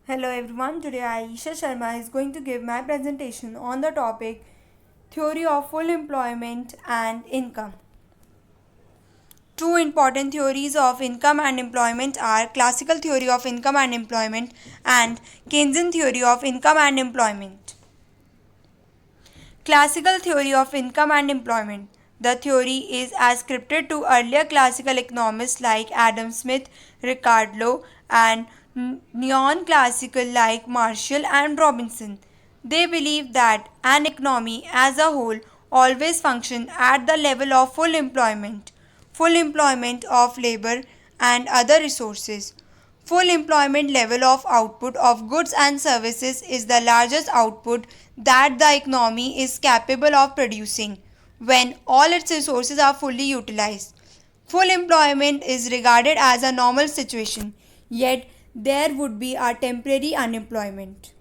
Hello everyone, today Aisha Sharma is going to give my presentation on the topic Theory of Full Employment and Income. Two important theories of income and employment are Classical Theory of Income and Employment and Keynesian Theory of Income and Employment. Classical Theory of Income and Employment. The theory is ascribed to earlier classical economists like Adam Smith, Ricardo, and neon-classical like Marshall and Robinson. They believe that an economy as a whole always functions at the level of full employment of labor and other resources. Full employment level of output of goods and services is the largest output that the economy is capable of producing when all its resources are fully utilized. Full employment is regarded as a normal situation, yet there would be a temporary unemployment.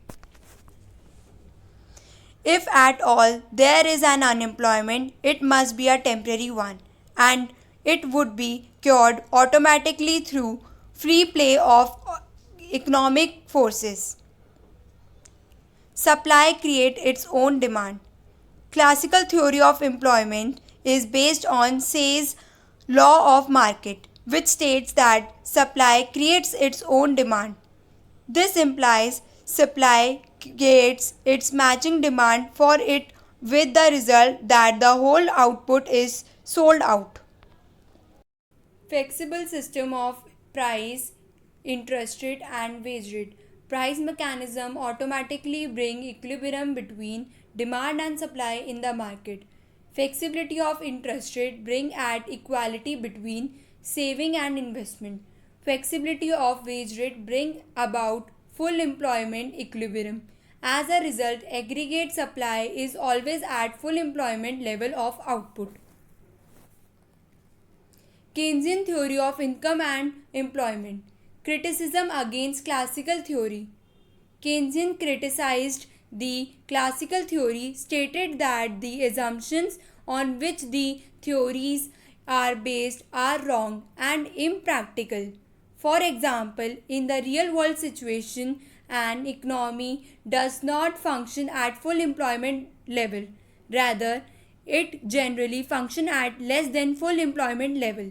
If at all there is an unemployment, it must be a temporary one, and it would be cured automatically through free play of economic forces. Supply creates its own demand. Classical theory of employment is based on Say's law of market, which states that supply creates its own demand. This implies supply creates its matching demand for it, with the result that the whole output is sold out. Flexible system of price, interest rate and wage rate. Price mechanism automatically bring equilibrium between demand and supply in the market. Flexibility of interest rate bring at equality between saving and investment. Flexibility of wage rate bring about full employment equilibrium. As a result, aggregate supply is always at full employment level of output. Keynesian theory of income and employment. Criticism against classical theory. Keynesian criticized the classical theory, stated that the assumptions on which the theories are based are wrong and impractical. For example, in the real world situation, an economy does not function at full employment level. Rather, it generally functions at less than full employment level.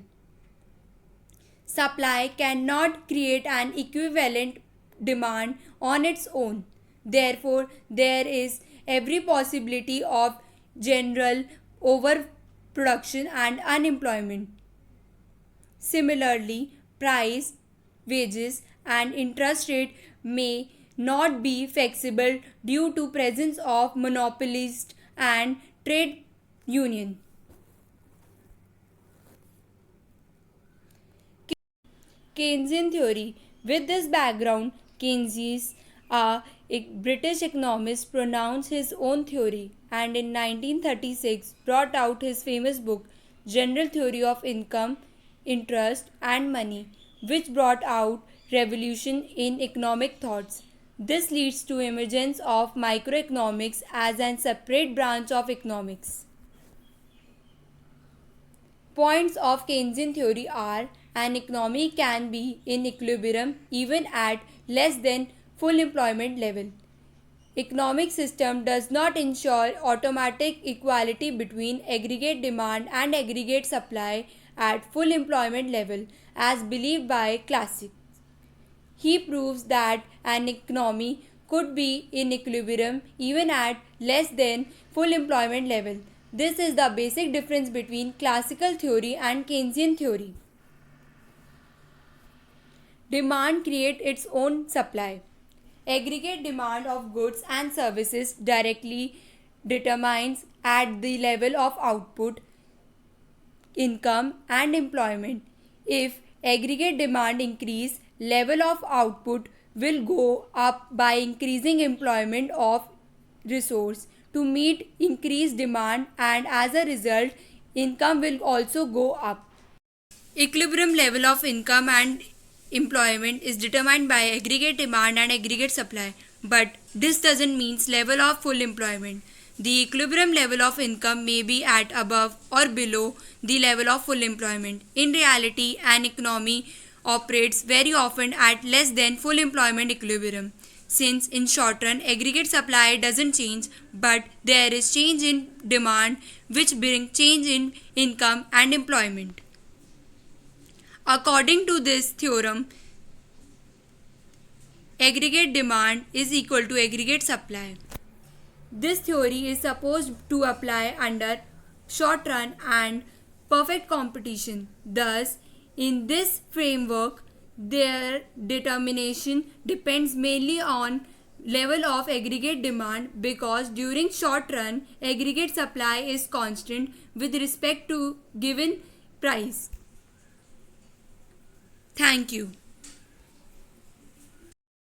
Supply cannot create an equivalent demand on its own. Therefore, there is every possibility of general overproduction and unemployment. Similarly, price, wages and interest rate may not be flexible due to presence of monopolists and trade union. Keynesian theory. With this background, Keynes, a British economist, pronounced his own theory and in 1936 brought out his famous book General Theory of Income, Interest and Money, which brought out revolution in economic thoughts. This leads to emergence of microeconomics as a separate branch of economics. Points of Keynesian theory are: an economy can be in equilibrium even at less than full employment level. Economic system does not ensure automatic equality between aggregate demand and aggregate supply at full employment level as believed by classics. He proves that an economy could be in equilibrium even at less than full employment level. This is the basic difference between classical theory and Keynesian theory. Demand creates its own supply. Aggregate demand of goods and services directly determines at the level of output, income and employment. If aggregate demand increase, level of output will go up by increasing employment of resource to meet increased demand, and as a result income will also go up. Equilibrium level of income and employment is determined by aggregate demand and aggregate supply, but this doesn't mean level of full employment. The equilibrium level of income may be at above or below the level of full employment. In reality, an economy operates very often at less than full employment equilibrium. Since in short run aggregate supply doesn't change, but there is change in demand which brings change in income and employment. According to this theorem, aggregate demand is equal to aggregate supply. This theory is supposed to apply under short run and perfect competition. Thus, in this framework, their determination depends mainly on level of aggregate demand because during short run aggregate supply is constant with respect to given price. Thank you.